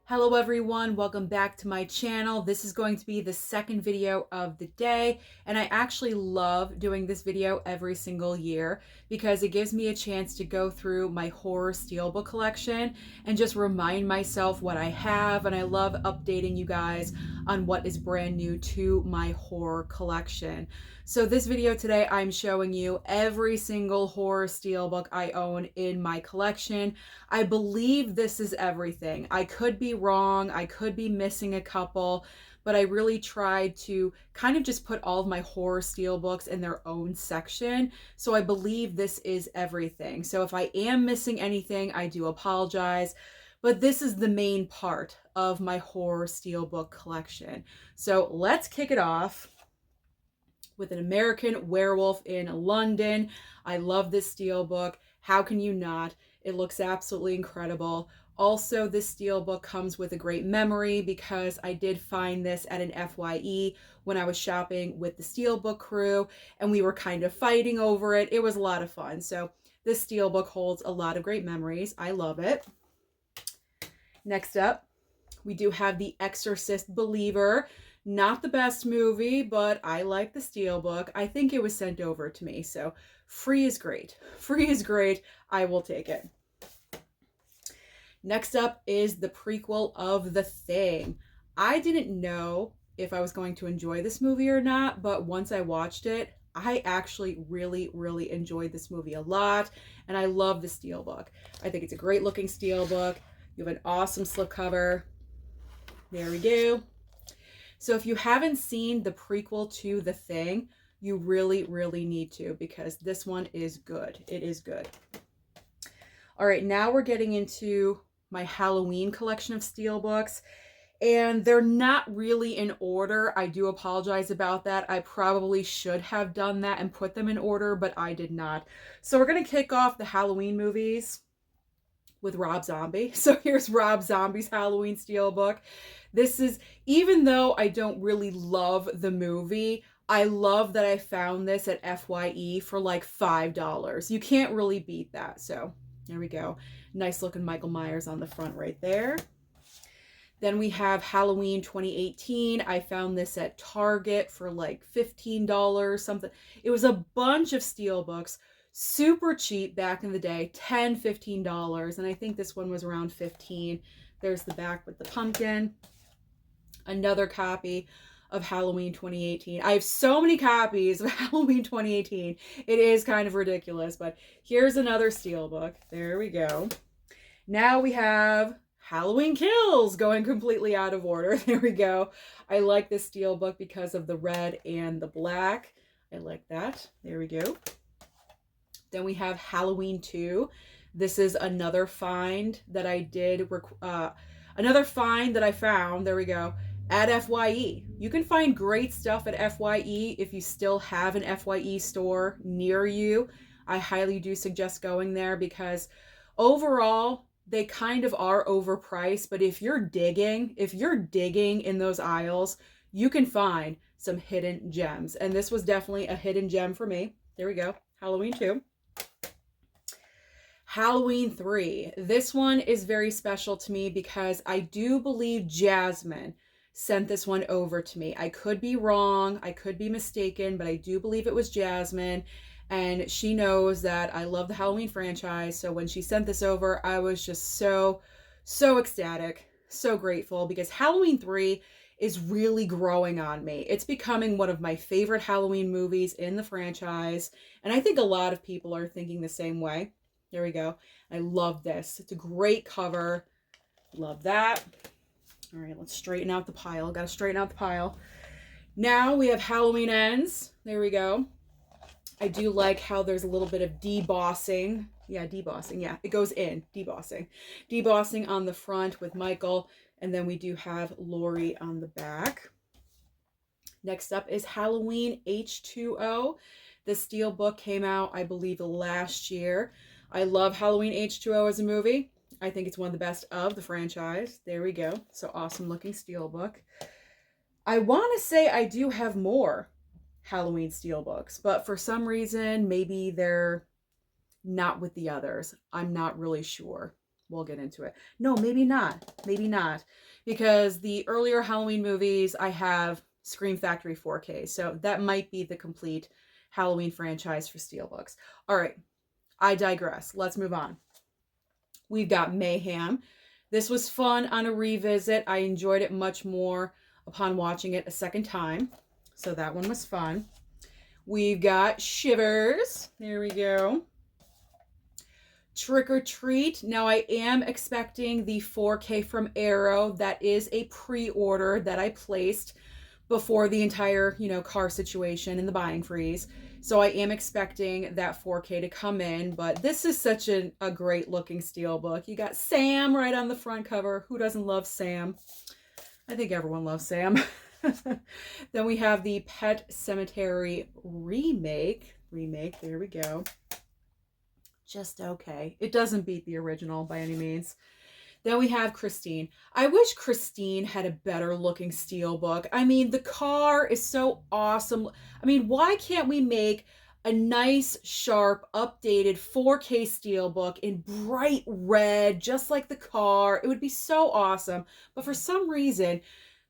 Hello everyone, welcome back to my channel. This is going to be the second video of the day, and I actually love doing this video every single year because it gives me a chance to go through my horror steelbook collection and just remind myself what I have, and I love updating you guys on what is brand new to my horror collection. So this video today, I'm showing you every single horror steelbook I own in my collection. I believe this is everything. I could be wrong, I could be missing a couple, but I really tried to kind of just put all of my horror steelbooks in their own section. So I believe this is everything. So if I am missing anything, I do apologize. But this is the main part of my horror steelbook collection. So let's kick it off with An American Werewolf in London. I love this steelbook. How can you not? It looks absolutely incredible. Also, this steelbook comes with a great memory because I did find this at an FYE when I was shopping with the steelbook crew, and we were kind of fighting over it. It was a lot of fun. So this steelbook holds a lot of great memories. I love it. Next up, we do have The Exorcist Believer. Not the best movie, but I like the steelbook. I think it was sent over to me, so free is great. Free is great. I will take it. Next up is the prequel of The Thing. I didn't know if I was going to enjoy this movie or not, but once I watched it, I actually really enjoyed this movie a lot, and I love the steelbook. I think it's a great looking steelbook. You have an awesome slipcover. There we go. So if you haven't seen the prequel to The Thing, you really need to, because this one is good. It is good. All right, now we're getting into my Halloween collection of steelbooks, and they're not really in order. I do apologize about that. I probably should have done that and put them in order, but I did not. So we're going to kick off the Halloween movies with Rob Zombie. So here's Rob Zombie's Halloween steelbook. This is, even though I don't really love the movie, I love that I found this at FYE for like $5. You can't really beat that. So there we go. Nice looking Michael Myers on the front right there. Then we have Halloween 2018. I found this at Target for like $15, something. It was a bunch of steelbooks. Super cheap back in the day, $10, $15, and I think this one was around $15. There's the back with the pumpkin. Another copy of Halloween 2018. I have so many copies of Halloween 2018. It is kind of ridiculous, but here's another steelbook. There we go. Now we have Halloween Kills, going completely out of order. There we go. I like this steelbook because of the red and the black. I like that. There we go. Then we have Halloween 2. This is another find that I did, another find that I found, there we go, at FYE. You can find great stuff at FYE if you still have an FYE store near you. I highly do suggest going there because overall, they kind of are overpriced, but if you're digging in those aisles, you can find some hidden gems. And this was definitely a hidden gem for me. There we go. Halloween 2. Halloween 3. This one is very special to me because I do believe Jasmine sent this one over to me. I could be wrong, I could be mistaken, but I do believe it was Jasmine, and she knows that I love the Halloween franchise. So when she sent this over, I was just so ecstatic, so grateful, because Halloween 3 is really growing on me. It's becoming one of my favorite Halloween movies in the franchise, and I think a lot of people are thinking the same way. There we go. I love this. It's a great cover. Love that. All right, let's straighten out the pile. Got to straighten out the pile. Now we have Halloween Ends. There we go. I do like how there's a little bit of debossing. Yeah, debossing. Yeah, it goes in. Debossing. Debossing on the front with Michael. And then we do have Laurie on the back. Next up is Halloween H2O. The steelbook came out, I believe, last year. I love Halloween H2O as a movie. I think it's one of the best of the franchise. There we go. So awesome looking steelbook. I want to say I do have more Halloween steelbooks, but for some reason, maybe they're not with the others. I'm not really sure. we'll get into it. No, maybe not. Maybe not. Because the earlier Halloween movies, I have Scream Factory 4K. So that might be the complete Halloween franchise for Steelbooks. All right. I digress. Let's move on. We've got Mayhem. This was fun on a revisit. I enjoyed it much more upon watching it a second time. So that one was fun. We've got Shivers. There we go. Trick or Treat. Now I am expecting the 4K from Arrow. That is a pre-order that I placed before the entire, car situation and the buying freeze. So I am expecting that 4K to come in, but this is such a great looking steelbook. You got Sam right on the front cover. Who doesn't love Sam? I think everyone loves Sam. Then we have the Pet Cemetery remake. There we go. Just okay. It doesn't beat the original by any means. Then we have Christine. I wish Christine had a better looking steelbook. I mean, the car is so awesome. I mean, why can't we make a nice, sharp, updated 4K steelbook in bright red, just like the car? It would be so awesome. But for some reason,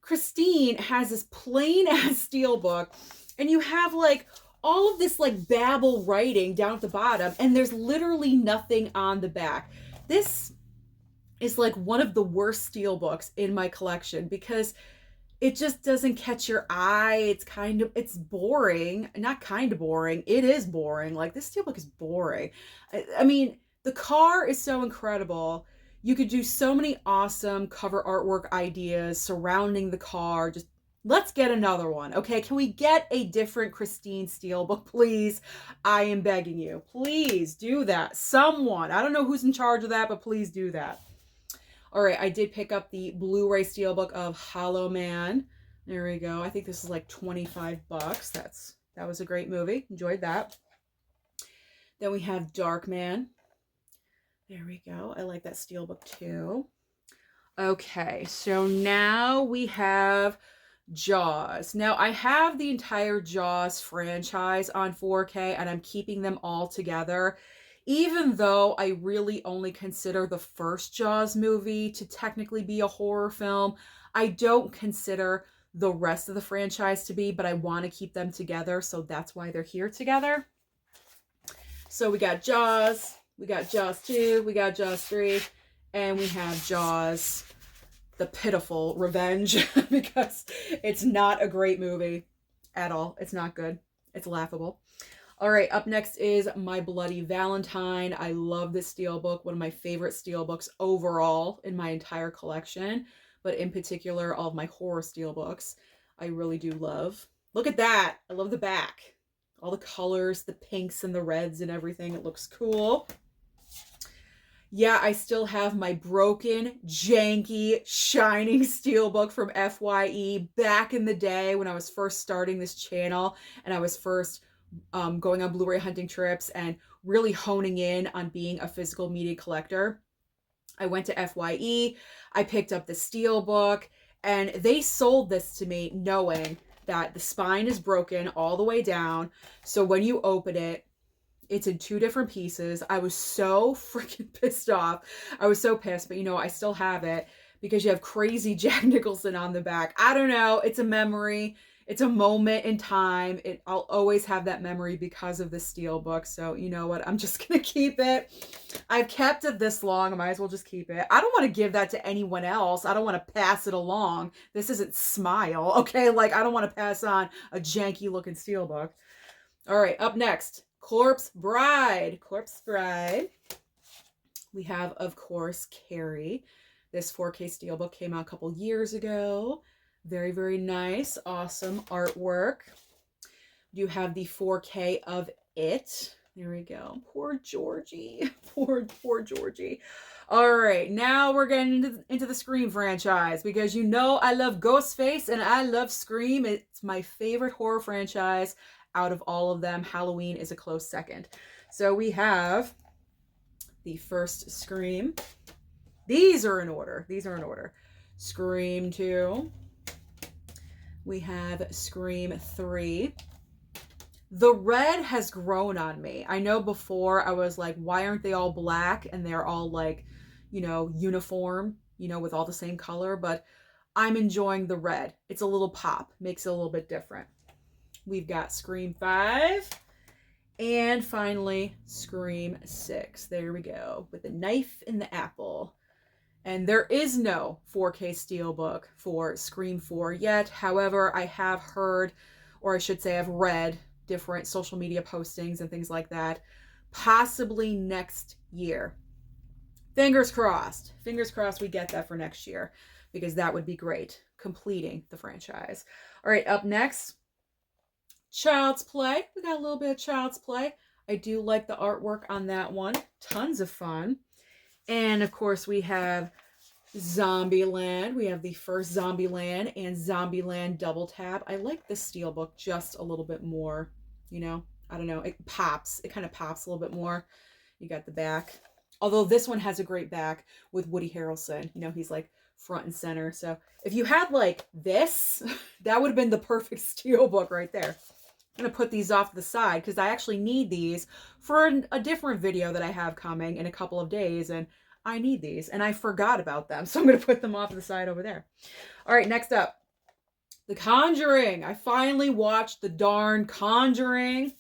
Christine has this plain ass steelbook, and you have like all of this like babble writing down at the bottom, and there's literally nothing on the back. This is like one of the worst steelbooks in my collection because it just doesn't catch your eye. It's boring. Not kind of boring. It is boring. Like, this steelbook is boring. I mean, the car is so incredible. You could do so many awesome cover artwork ideas surrounding the car. Just let's get another one, okay? Can we get a different Christine steelbook, please? I am begging you. Please do that. Someone. I don't know who's in charge of that, but please do that. All right, I did pick up the Blu-ray steelbook of Hollow Man. There we go. I think this is like 25 bucks. That was a great movie. Enjoyed that. Then we have Darkman. There we go. I like that steelbook too. Okay, so now we have Jaws. Now, I have the entire Jaws franchise on 4K, and I'm keeping them all together. Even though I really only consider the first Jaws movie to technically be a horror film, I don't consider the rest of the franchise to be, but I want to keep them together, so that's why they're here together. So we got Jaws, we got Jaws 2, we got Jaws 3, and we have Jaws, the Pitiful Revenge, because it's not a great movie at all. It's not good. It's laughable. All right, up next is My Bloody Valentine. I love this steelbook, one of my favorite steelbooks overall in my entire collection, but in particular, all of my horror steelbooks, I really do love. Look at that. I love the back. All the colors, the pinks and the reds and everything. It looks cool. Yeah, I still have my broken, janky, shining steelbook from FYE back in the day when I was first starting this channel and I was first going on Blu-ray hunting trips and really honing in on being a physical media collector. I went to FYE, I picked up the steelbook, and they sold this to me knowing that the spine is broken all the way down. So when you open it, it's in two different pieces. I was so freaking pissed off. I was so pissed, but I still have it because you have crazy Jack Nicholson on the back. I don't know. It's a memory. It's a moment in time. I'll always have that memory because of the steelbook. So you know what? I'm just going to keep it. I've kept it this long. I might as well just keep it. I don't want to give that to anyone else. I don't want to pass it along. This isn't Smile. Okay. Like, I don't want to pass on a janky looking steelbook. All right. Up next, Corpse Bride. Corpse Bride. We have, of course, Carrie. This 4K steelbook came out a couple years ago. Very, very nice. Awesome artwork. You have the 4K of It. There we go. Poor Georgie. Poor Georgie. All right. Now we're getting into the Scream franchise because I love Ghostface and I love Scream. It's my favorite horror franchise out of all of them. Halloween is a close second. So we have the first Scream. These are in order. Scream 2. We have Scream 3. The red has grown on me. I know before I was like, why aren't they all black? And they're all like, uniform, with all the same color, but I'm enjoying the red. It's a little pop, makes it a little bit different. We've got Scream 5 and finally Scream 6. There we go, with the knife in the apple. And there is no 4K Steelbook for Scream 4 yet. However, I have heard, or I should say I've read different social media postings and things like that, possibly next year. Fingers crossed. Fingers crossed we get that for next year, because that would be great, completing the franchise. All right, up next, Child's Play. We got a little bit of Child's Play. I do like the artwork on that one. Tons of fun. And of course, we have Zombieland. We have the first Zombieland and Zombieland Double Tap. I like this Steelbook just a little bit more. I don't know. It pops. It kind of pops a little bit more. You got the back. Although this one has a great back with Woody Harrelson. He's like front and center. So if you had like this, that would have been the perfect Steelbook right there. I'm going to put these off to the side because I actually need these for a different video that I have coming in a couple of days, and I need these, and I forgot about them, so I'm going to put them off to the side over there. All right, next up, The Conjuring. I finally watched the darn Conjuring.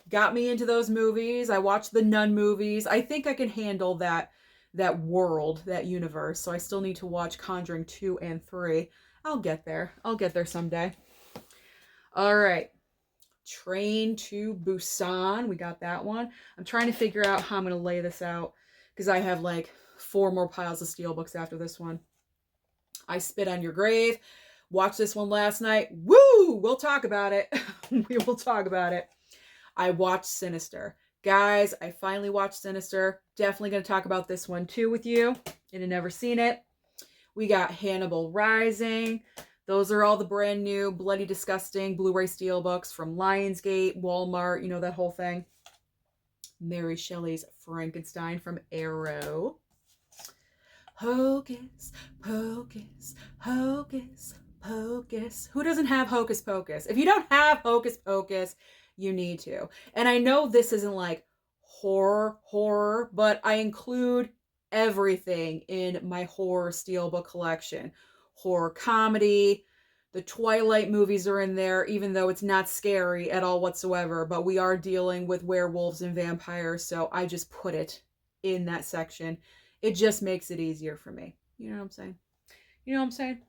Got me into those movies. I watched the Nun movies. I think I can handle that world, that universe, so I still need to watch Conjuring 2 and 3. I'll get there. I'll get there someday. All right. Train to Busan. We got that one. I'm trying to figure out how I'm going to lay this out because I have like 4 more piles of Steelbooks after this one. I Spit on Your Grave. Watched this one last night. Woo! We'll talk about it. We will talk about it. I watched Sinister. Guys, I finally watched Sinister. Definitely going to talk about this one too with you. And I've never seen it. We got Hannibal Rising. Those are all the brand new Bloody Disgusting Blu-ray Steelbooks from Lionsgate, Walmart, that whole thing. Mary Shelley's Frankenstein from Arrow. Hocus Pocus, Hocus Pocus. Who doesn't have Hocus Pocus? If you don't have Hocus Pocus, you need to. And I know this isn't like horror, but I include everything in my horror Steelbook collection. Horror comedy, the Twilight movies are in there, even though it's not scary at all whatsoever, but we are dealing with werewolves and vampires, so I just put it in that section. It just makes it easier for me. You know what I'm saying? You know what I'm saying?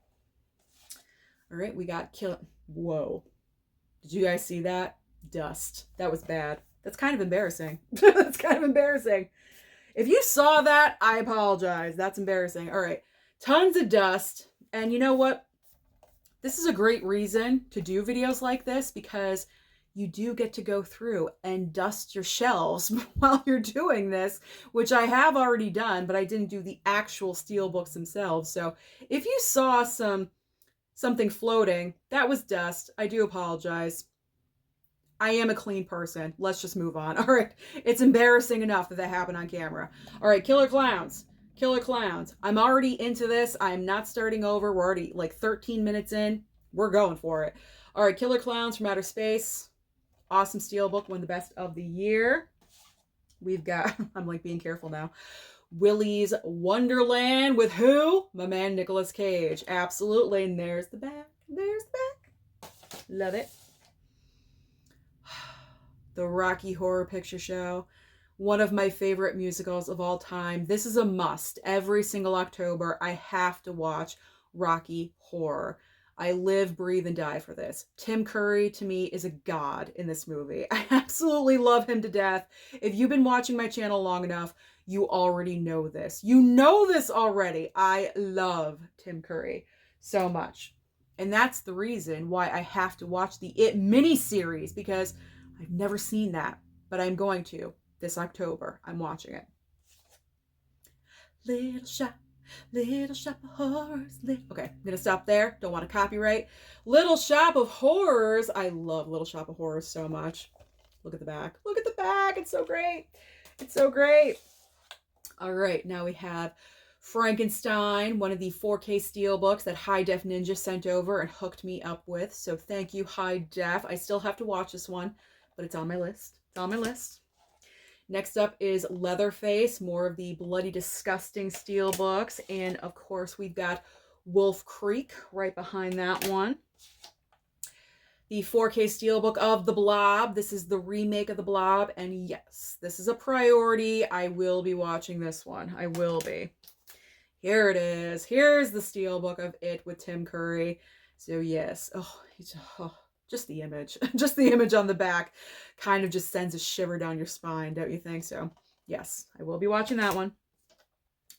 All right, we got Whoa. Did you guys see that? Dust. That was bad. That's kind of embarrassing. That's kind of embarrassing. If you saw that, I apologize. That's embarrassing. All right. Tons of dust. And you know what? This is a great reason to do videos like this because you do get to go through and dust your shelves while you're doing this, which I have already done, but I didn't do the actual Steelbooks themselves. So if you saw something floating, that was dust. I do apologize. I am a clean person. Let's just move on. All right. It's embarrassing enough that happened on camera. All right. Killer Clowns. Killer Clowns. I'm already into this. I'm not starting over. We're already like 13 minutes in. We're going for it. All right. Killer Clowns from Outer Space. Awesome Steelbook. One of the best of the year. We've got, I'm like being careful now, Willy's Wonderland with who? My man Nicolas Cage. Absolutely. And there's the back. There's the back. Love it. The Rocky Horror Picture Show. One of my favorite musicals of all time. This is a must. Every single October, I have to watch Rocky Horror. I live, breathe, and die for this. Tim Curry, to me, is a god in this movie. I absolutely love him to death. If you've been watching my channel long enough, you already know this. You know this already. I love Tim Curry so much. And that's the reason why I have to watch the It miniseries, because I've never seen that, but I'm going to. This October, I'm watching it. Little Shop of Horrors. Okay, I'm going to stop there. Don't want to copyright. Little Shop of Horrors. I love Little Shop of Horrors so much. Look at the back. Look at the back. It's so great. It's so great. All right, now we have Frankenstein, one of the 4K Steelbooks that High Def Ninja sent over and hooked me up with. So thank you, High Def. I still have to watch this one, but it's on my list. It's on my list. Next up is Leatherface, more of the bloody, disgusting steelbooks. And of course, we've got Wolf Creek right behind that one. The 4K steelbook of The Blob. This is the remake of The Blob. And yes, this is a priority. I will be watching this one. I will be. Here it is. Here's the steelbook of it with Tim Curry. So yes. Just the image. Just the image on the back kind of just sends a shiver down your spine, don't you think? So yes, I will be watching that one.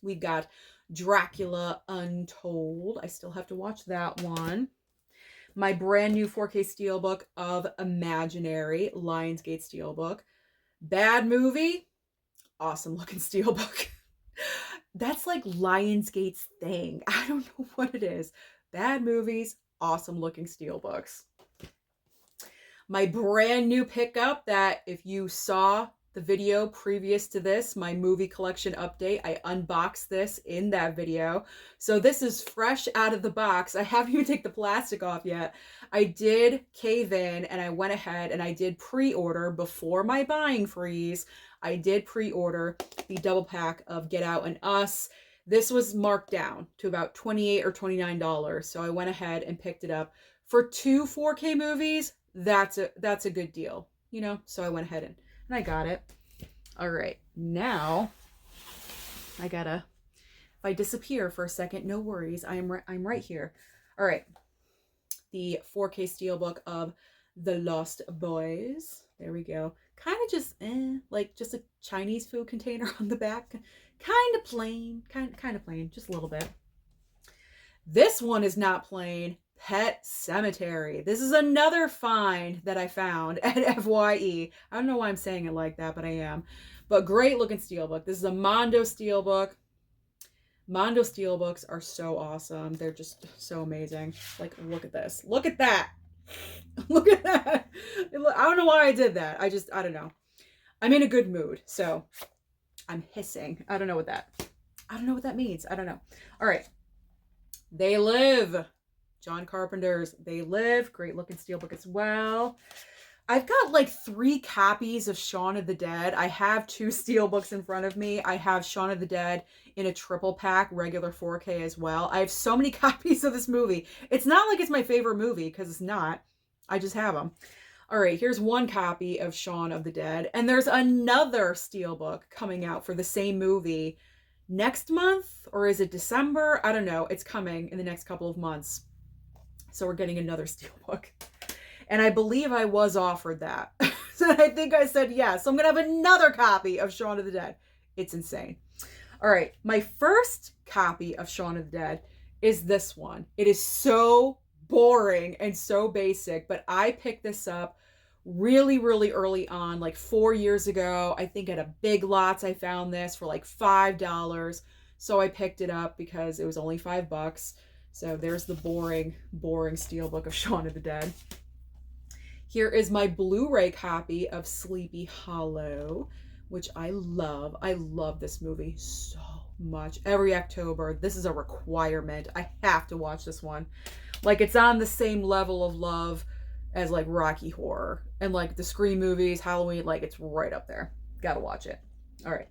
We've got Dracula Untold. I still have to watch that one. My brand new 4K steelbook of Imaginary, Lionsgate steelbook. Bad movie, awesome looking steelbook. That's like Lionsgate's thing. I don't know what it is. Bad movies, awesome looking steelbooks. My brand new pickup that if you saw the video previous to this, my movie collection update, I unboxed this in that video. So this is fresh out of the box. I haven't even taken the plastic off yet. I did cave in and I went ahead and I did pre-order before my buying freeze. I did pre-order the double pack of Get Out and Us. This was marked down to about $28 or $29. So I went ahead and picked it up. For 2 4K movies, that's a good deal, you know? So I went ahead and I got it. All right, now if I disappear for a second, no worries. I'm right here. All right, the 4K steelbook of The Lost Boys. There we go. Kind of just like just a Chinese food container on the back. Kind of plain, kind of plain, just a little bit. This one is not plain. Pet Cemetery. This is another find that I found at FYE. I don't know why I'm saying it like that, but I am. But great looking steelbook. This is a Mondo steelbook. Mondo steelbooks are so awesome. They're just so amazing. Like, look at this. Look at that. Look at that. I don't know why I did that. I don't know. I'm in a good mood, so I'm hissing. I don't know what that means. I don't know. All right. They Live. John Carpenter's They Live. Great looking steelbook as well. I've got like 3 copies of Shaun of the Dead. I have 2 steelbooks in front of me. I have Shaun of the Dead in a triple pack, regular 4K as well. I have so many copies of this movie. It's not like it's my favorite movie, because it's not. I just have them. All right, here's 1 copy of Shaun of the Dead. And there's another steelbook coming out for the same movie next month, or is it December? I don't know. It's coming in the next couple of months. So we're getting another steelbook. And I believe I was offered that. So I think I said yes. So I'm going to have another copy of Shaun of the Dead. It's insane. All right. My first copy of Shaun of the Dead is this one. It is so boring and so basic, but I picked this up really, really early on, like 4 years ago. I think at a Big Lots, I found this for like $5. So I picked it up because it was only $5. So there's the boring steelbook of Shaun of the Dead. Here is my Blu-ray copy of Sleepy Hollow, which I love. I love this movie so much. Every October, this is a requirement. I have to watch this one. Like, it's on the same level of love as like Rocky Horror and like the Scream movies, Halloween, like it's right up there. Gotta watch it. All right.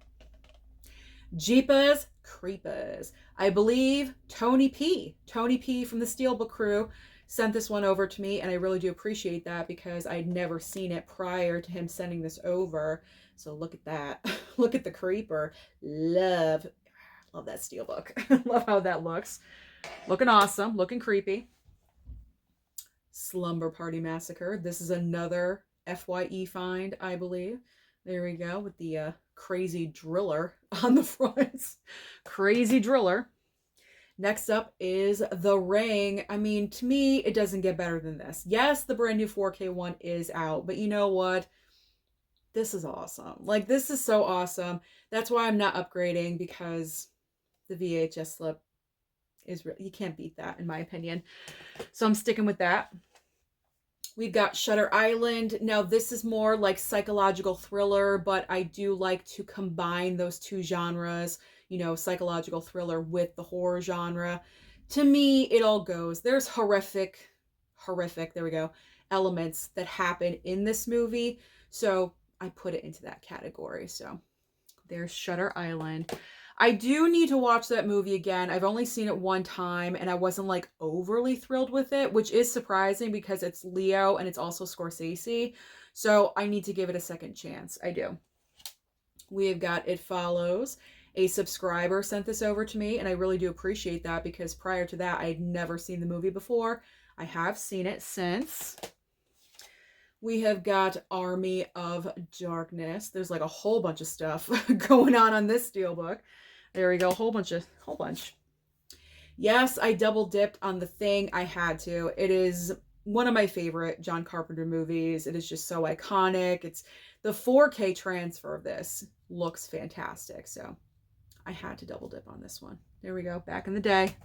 Jeepers Creepers. I believe Tony P from the Steelbook crew sent this one over to me, and I really do appreciate that because I'd never seen it prior to him sending this over. So look at that. Look at the creeper. Love that steelbook. Love how that looks. Looking awesome. Looking creepy. Slumber Party Massacre. This is another FYE find, I believe. There we go with the crazy driller on the front. Crazy driller. Next up is The Ring. I mean, to me, it doesn't get better than this. Yes, the brand new 4K one is out, but you know what? This is awesome. Like, this is so awesome. That's why I'm not upgrading, because the VHS slip is you can't beat that, in my opinion. So I'm sticking with that. We've got Shutter Island. Now, this is more like psychological thriller, but I do like to combine those 2 genres, you know, psychological thriller with the horror genre. To me, it all goes. There's horrific, there we go, elements that happen in this movie. So I put it into that category. So there's Shutter Island. I do need to watch that movie again. I've only seen it one time and I wasn't like overly thrilled with it, which is surprising because it's Leo and it's also Scorsese. So I need to give it a second chance. I do. We have got It Follows. A subscriber sent this over to me and I really do appreciate that because prior to that, I had never seen the movie before. I have seen it since. We have got Army of Darkness. There's like a whole bunch of stuff going on this steelbook. There we go. A whole bunch. Yes, I double dipped on The Thing. I had to. It is one of my favorite John Carpenter movies. It is just so iconic. It's the 4K transfer of this looks fantastic. So I had to double dip on this one. There we go. Back in the day.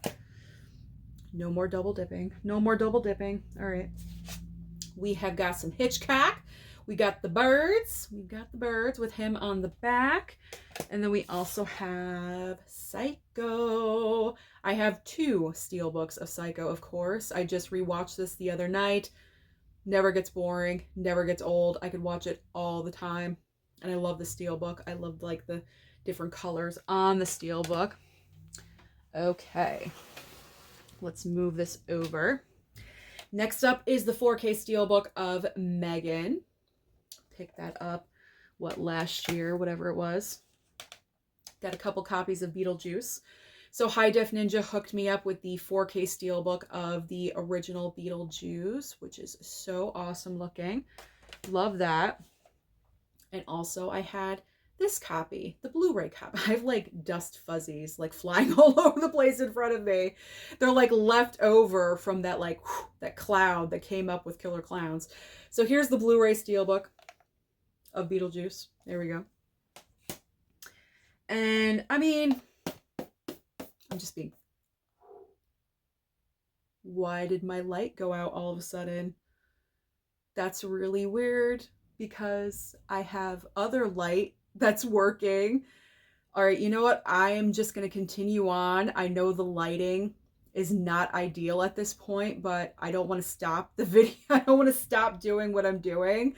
No more double dipping. No more double dipping. All right. We have got some Hitchcock. We got The Birds. We've got The Birds with him on the back. And then we also have Psycho. I have 2 steelbooks of Psycho, of course. I just rewatched this the other night. Never gets boring. Never gets old. I could watch it all the time. And I love the steelbook. I love like the different colors on the steelbook. Okay. Let's move this over. Next up is the 4K steelbook of Megan. Picked that up, last year, whatever it was. Got a couple copies of Beetlejuice. So High Def Ninja hooked me up with the 4K steelbook of the original Beetlejuice, which is so awesome looking. Love that. And also I had this copy, the Blu-ray copy. I have like dust fuzzies like flying all over the place in front of me. They're like left over from that like that cloud that came up with Killer Clowns. So here's the Blu-ray steelbook of Beetlejuice. There we go. And I mean, I'm just being... Why did my light go out all of a sudden? That's really weird because I have other light that's working. All right, you know what? I am just going to continue on. I know the lighting is not ideal at this point, but I don't want to stop the video. I don't want to stop doing what I'm doing.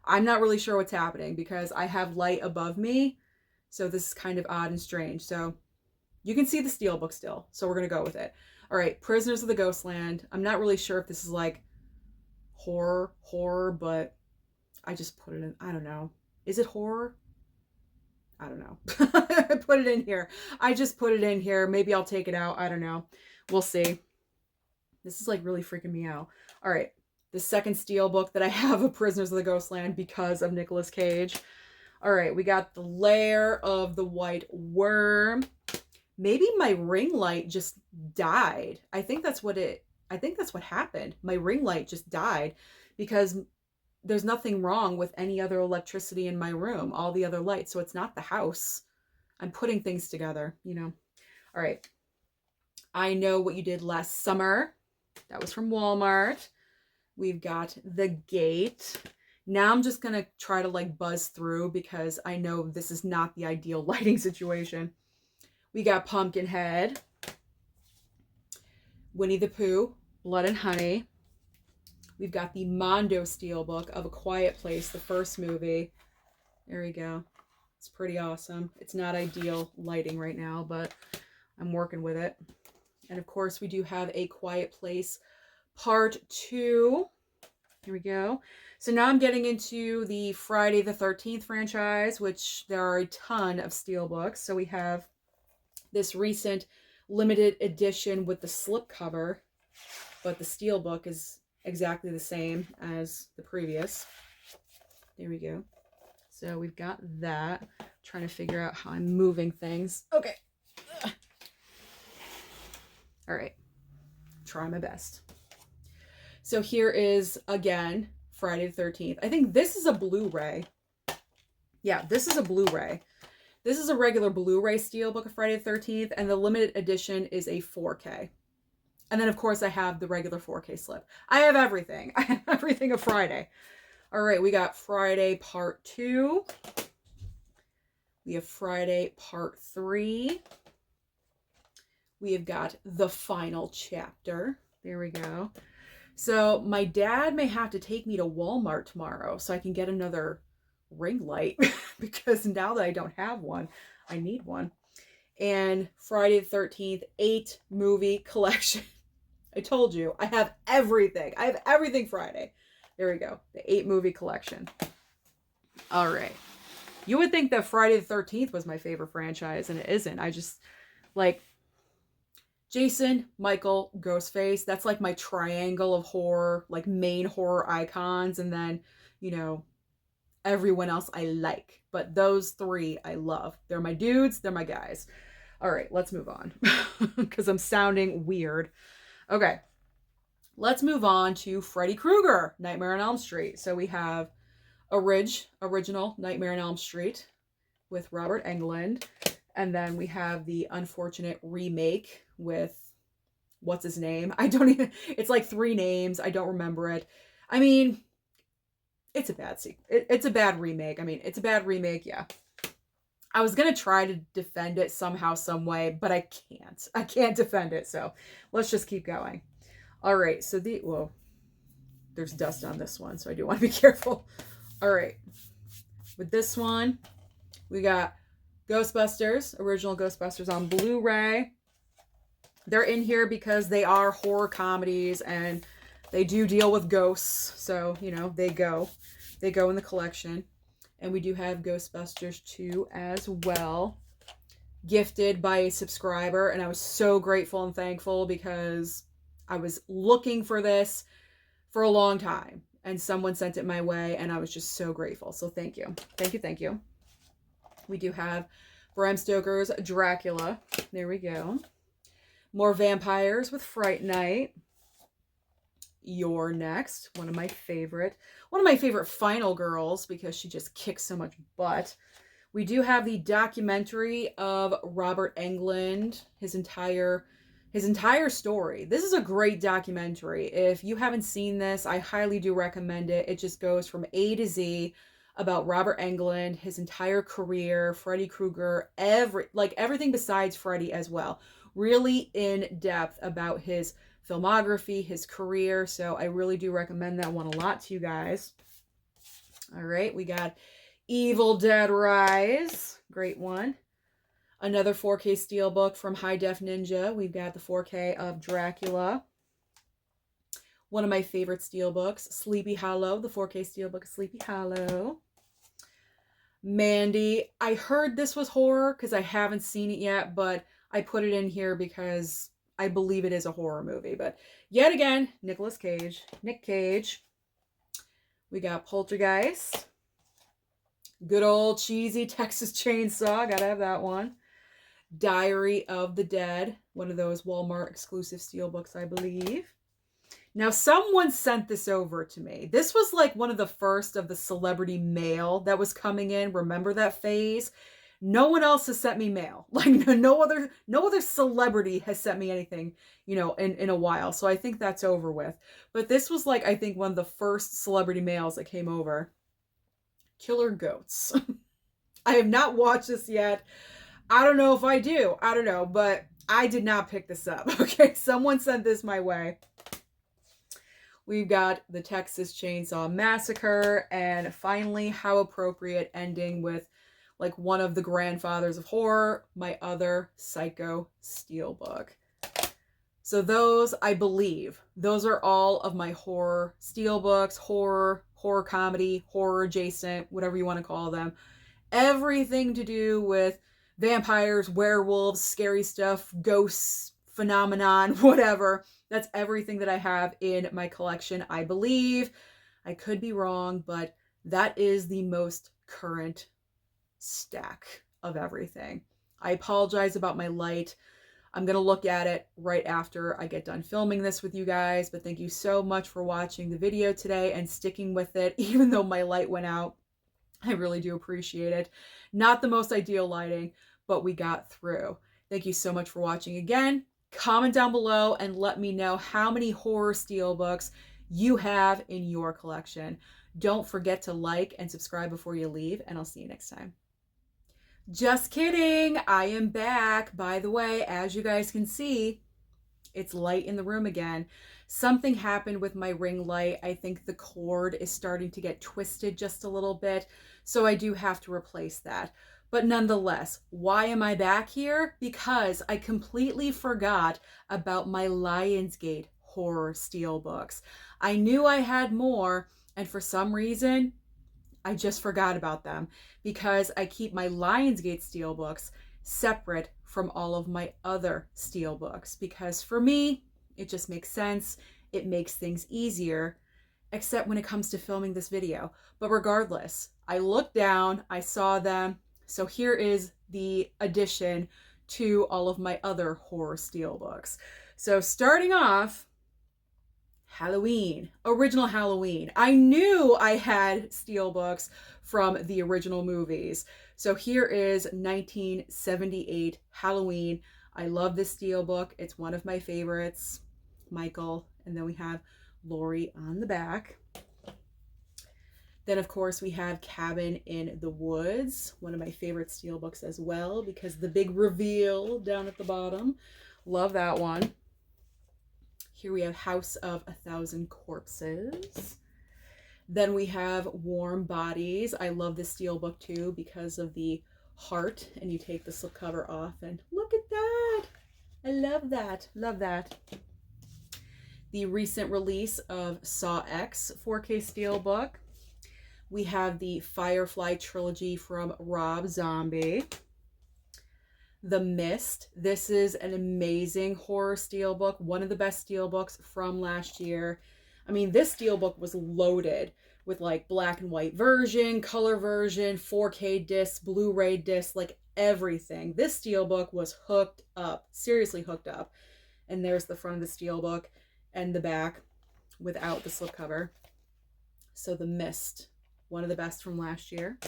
I'm not really sure what's happening because I have light above me. So this is kind of odd and strange. So you can see the steelbook still. So we're going to go with it. All right, Prisoners of the Ghostland. I'm not really sure if this is like horror, but I just put it in. I don't know. Is it horror? I don't know. I put it in here. I just put it in here. Maybe I'll take it out. I don't know. We'll see. This is like really freaking me out. All right. The second steelbook that I have of Prisoners of the Ghostland because of Nicolas Cage. All right. We got The Lair of the White Worm. Maybe my ring light just died. I think that's what happened. My ring light just died because there's nothing wrong with any other electricity in my room, all the other lights. So it's not the house. I'm putting things together, you know. All right. I Know What You Did Last Summer. That was from Walmart. We've got The Gate. Now I'm just going to try to like buzz through because I know this is not the ideal lighting situation. We got Pumpkinhead. Winnie the Pooh, Blood and Honey. We've got the Mondo steelbook of A Quiet Place, the first movie. There we go. It's pretty awesome. It's not ideal lighting right now, but I'm working with it. And of course, we do have A Quiet Place Part 2. Here we go. So now I'm getting into the Friday the 13th franchise, which there are a ton of steelbooks. So we have this recent limited edition with the slipcover, but the steelbook is exactly the same as the previous. There we go. So we've got that. Trying to figure out how I'm moving things. Okay. All right. Try my best. So here is, again, Friday the 13th. I think this is a Blu-ray. Yeah, this is a Blu-ray. This is a regular Blu-ray steelbook of Friday the 13th, and the limited edition is a 4K. And then, of course, I have the regular 4K slip. I have everything. I have everything of Friday. All right, we got Friday Part 2. We have Friday Part 3. We have got The Final Chapter. There we go. So my dad may have to take me to Walmart tomorrow so I can get another ring light because now that I don't have one, I need one. And Friday the 13th, 8-movie collection. I told you, I have everything. I have everything Friday. There we go. The 8-movie collection. All right. You would think that Friday the 13th was my favorite franchise, and it isn't. I just, like, Jason, Michael, Ghostface. That's like my triangle of horror, like main horror icons. And then, you know, everyone else I like. But those 3 I love. They're my dudes. They're my guys. All right, let's move on because I'm sounding weird. Okay, let's move on to Freddy Krueger, Nightmare on Elm Street. So we have original Nightmare on Elm Street with Robert Englund. And then we have the unfortunate remake with, what's his name? It's like 3 names. I don't remember it. I mean, it's a bad sequel. It's a bad remake. I mean, it's a bad remake, yeah. I was going to try to defend it somehow, some way, but I can't. I can't defend it, so let's just keep going. All right, so whoa, there's dust on this one, so I do want to be careful. All right, with this one, we got Ghostbusters, original Ghostbusters on Blu-ray. They're in here because they are horror comedies, and they do deal with ghosts, so, you know, they go in the collection. And we do have Ghostbusters 2 as well, gifted by a subscriber. And I was so grateful and thankful because I was looking for this for a long time. And someone sent it my way, and I was just so grateful. So thank you. Thank you, thank you. We do have Bram Stoker's Dracula. There we go. More vampires with Fright Night. You're Next, one of my favorite final girls because she just kicks so much butt. We do have the documentary of Robert Englund, his entire story. This is a great documentary. If you haven't seen this, I highly do recommend it. It just goes from A to Z about Robert Englund, his entire career, Freddy Krueger, everything besides Freddy as well. Really in depth about his filmography, his career. So I really do recommend that one a lot to you guys. All right, we got Evil Dead Rise. Great one. Another 4K steelbook from High Def Ninja. We've got the 4K of Dracula. One of my favorite steelbooks, Sleepy Hollow, the 4K steelbook of Sleepy Hollow. Mandy. I heard this was horror because I haven't seen it yet, but I put it in here because I believe it is a horror movie. But yet again, Nick Cage. We got Poltergeist. Good old cheesy Texas Chainsaw. Gotta have that one. Diary of the Dead. One of those Walmart exclusive steelbooks, I believe. Now, someone sent this over to me. This was like one of the first of the celebrity mail that was coming in. Remember that phase? No one else has sent me mail. Like no other celebrity has sent me anything, you know, in a while. So I think that's over with. But this was like, I think, one of the first celebrity mails that came over. Killer Goats. I have not watched this yet. I don't know if I do. I don't know, but I did not pick this up. Okay, someone sent this my way. We've got the Texas Chainsaw Massacre, and finally, how appropriate, ending with like one of the grandfathers of horror, my other Psycho steelbook. So those, I believe, those are all of my horror steelbooks, horror comedy, horror adjacent, whatever you want to call them. Everything to do with vampires, werewolves, scary stuff, ghosts, phenomenon, whatever. That's everything that I have in my collection, I believe. I could be wrong, but that is the most current stack of everything. I apologize about my light. I'm going to look at it right after I get done filming this with you guys, but thank you so much for watching the video today and sticking with it, even though my light went out. I really do appreciate it. Not the most ideal lighting, but we got through. Thank you so much for watching again. Comment down below and let me know how many horror steelbooks you have in your collection. Don't forget to like and subscribe before you leave, and I'll see you next time. Just kidding, I am back. By the way, as you guys can see, it's light in the room again. Something happened with my ring light. I think the cord is starting to get twisted just a little bit. So I do have to replace that. But nonetheless, why am I back here? Because I completely forgot about my Lionsgate horror steelbooks. I knew I had more, and for some reason, I just forgot about them because I keep my Lionsgate steelbooks separate from all of my other steelbooks because for me, it just makes sense. It makes things easier, except when it comes to filming this video. But regardless, I looked down, I saw them. So here is the addition to all of my other horror steelbooks. So starting off, Halloween, original Halloween. I knew I had steelbooks from the original movies. So here is 1978 Halloween. I love this steelbook. It's one of my favorites. Michael, and then we have Laurie on the back. Then, of course, we have Cabin in the Woods, one of my favorite steelbooks as well, because the big reveal down at the bottom. Love that one. Here we have House of a Thousand Corpses. Then we have Warm Bodies. I love this steelbook too because of the heart, and you take the slipcover off, and look at that. I love that. Love that. The recent release of Saw X 4K steelbook. We have the Firefly trilogy from Rob Zombie. The Mist. This is an amazing horror steelbook. One of the best steelbooks from last year. I mean, this steelbook was loaded with like black and white version, color version, 4K discs, Blu-ray discs, like everything. This steelbook was hooked up, seriously hooked up. And there's the front of the steelbook and the back without the slipcover. So The Mist, one of the best from last year.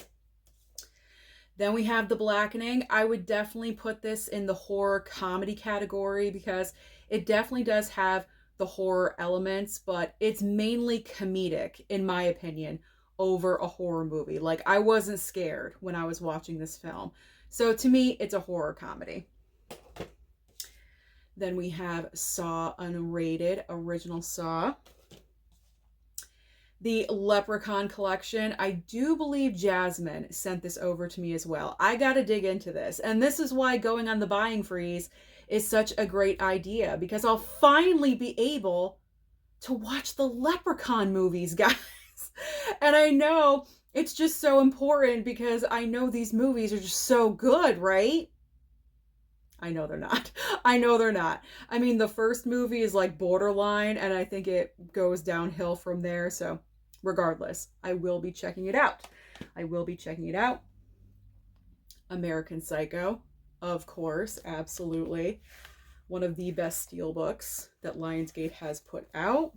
Then we have The Blackening. I would definitely put this in the horror comedy category because it definitely does have the horror elements, but it's mainly comedic, in my opinion, over a horror movie. Like, I wasn't scared when I was watching this film. So to me, it's a horror comedy. Then we have Saw Unrated, original Saw. The Leprechaun collection. I do believe Jasmine sent this over to me as well. I got to dig into this. And this is why going on the buying freeze is such a great idea, because I'll finally be able to watch the Leprechaun movies, guys. And I know it's just so important because I know these movies are just so good, right? I know they're not. I know they're not. I mean, the first movie is like borderline, and I think it goes downhill from there. So regardless, I will be checking it out. I will be checking it out. American Psycho, of course, absolutely. One of the best steelbooks that Lionsgate has put out.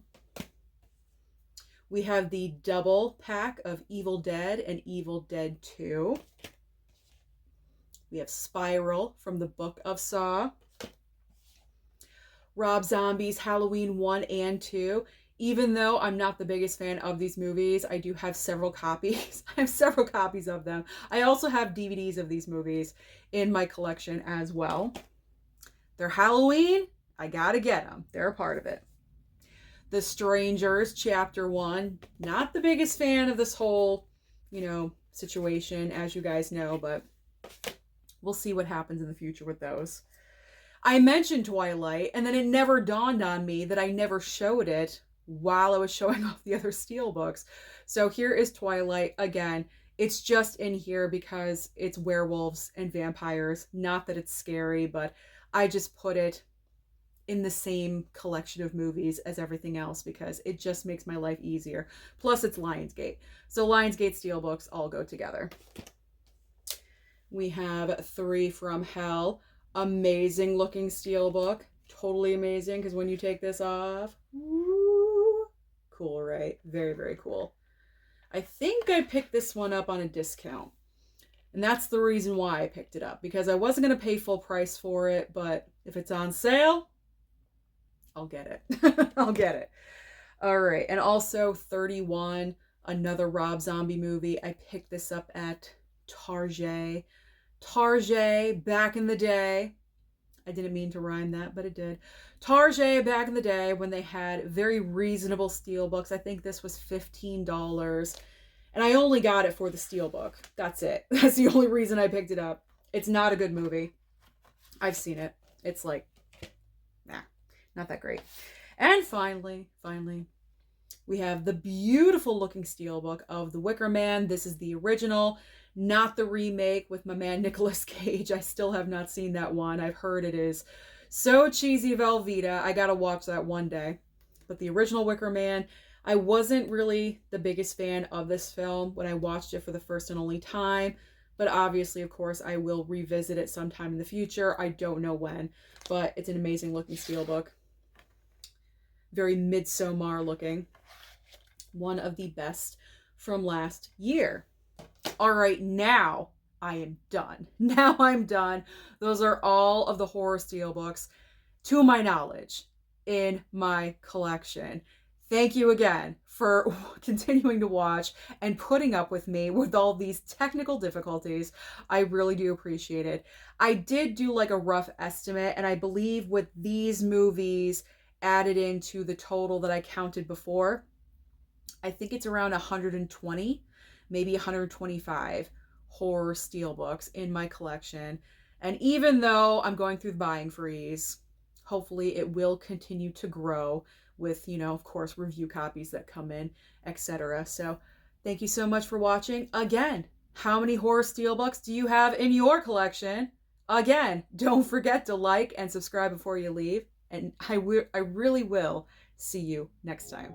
We have the double pack of Evil Dead and Evil Dead 2. We have Spiral from the Book of Saw. Rob Zombie's Halloween 1 and 2. Even though I'm not the biggest fan of these movies, I do have several copies. I have several copies of them. I also have DVDs of these movies in my collection as well. They're Halloween. I gotta get them. They're a part of it. The Strangers, Chapter 1. Not the biggest fan of this whole, situation, as you guys know, but we'll see what happens in the future with those. I mentioned Twilight, and then it never dawned on me that I never showed it while I was showing off the other steelbooks. So here is Twilight. Again, it's just in here because it's werewolves and vampires. Not that it's scary, but I just put it in the same collection of movies as everything else because it just makes my life easier. Plus, it's Lionsgate. So Lionsgate steelbooks all go together. We have Three from Hell. Amazing looking steelbook. Totally amazing because when you take this off, woo, cool, right? Very, very cool. I think I picked this one up on a discount. And that's the reason why I picked it up, because I wasn't going to pay full price for it, but if it's on sale, I'll get it. I'll get it. All right. And also 31, another Rob Zombie movie. I picked this up at Target. Target back in the day. I didn't mean to rhyme that, but it did. Target back in the day when they had very reasonable steelbooks. I think this was $15. And I only got it for the Steelbook. That's it. That's the only reason I picked it up. It's not a good movie. I've seen it. It's like, nah, not that great. And finally, we have the beautiful looking Steelbook of The Wicker Man. This is the original, not the remake with my man Nicolas Cage. I still have not seen that one. I've heard it is so cheesy Velveeta. I gotta watch that one day. But the original Wicker Man, I wasn't really the biggest fan of this film when I watched it for the first and only time. But obviously, of course, I will revisit it sometime in the future. I don't know when. But it's an amazing looking Steelbook. Very Midsommar looking. One of the best from last year. All right, now I am done. Now I'm done. Those are all of the horror Steelbooks, to my knowledge, in my collection. Thank you again for continuing to watch and putting up with me with all these technical difficulties. I really do appreciate it. I did do like a rough estimate, and I believe with these movies added into the total that I counted before, I think it's around 120, maybe 125 horror Steelbooks in my collection. And even though I'm going through the buying freeze, hopefully it will continue to grow with, you know, of course, review copies that come in, etc. So thank you so much for watching. Again, how many horror Steelbooks do you have in your collection? Again, don't forget to like and subscribe before you leave. And I really will see you next time.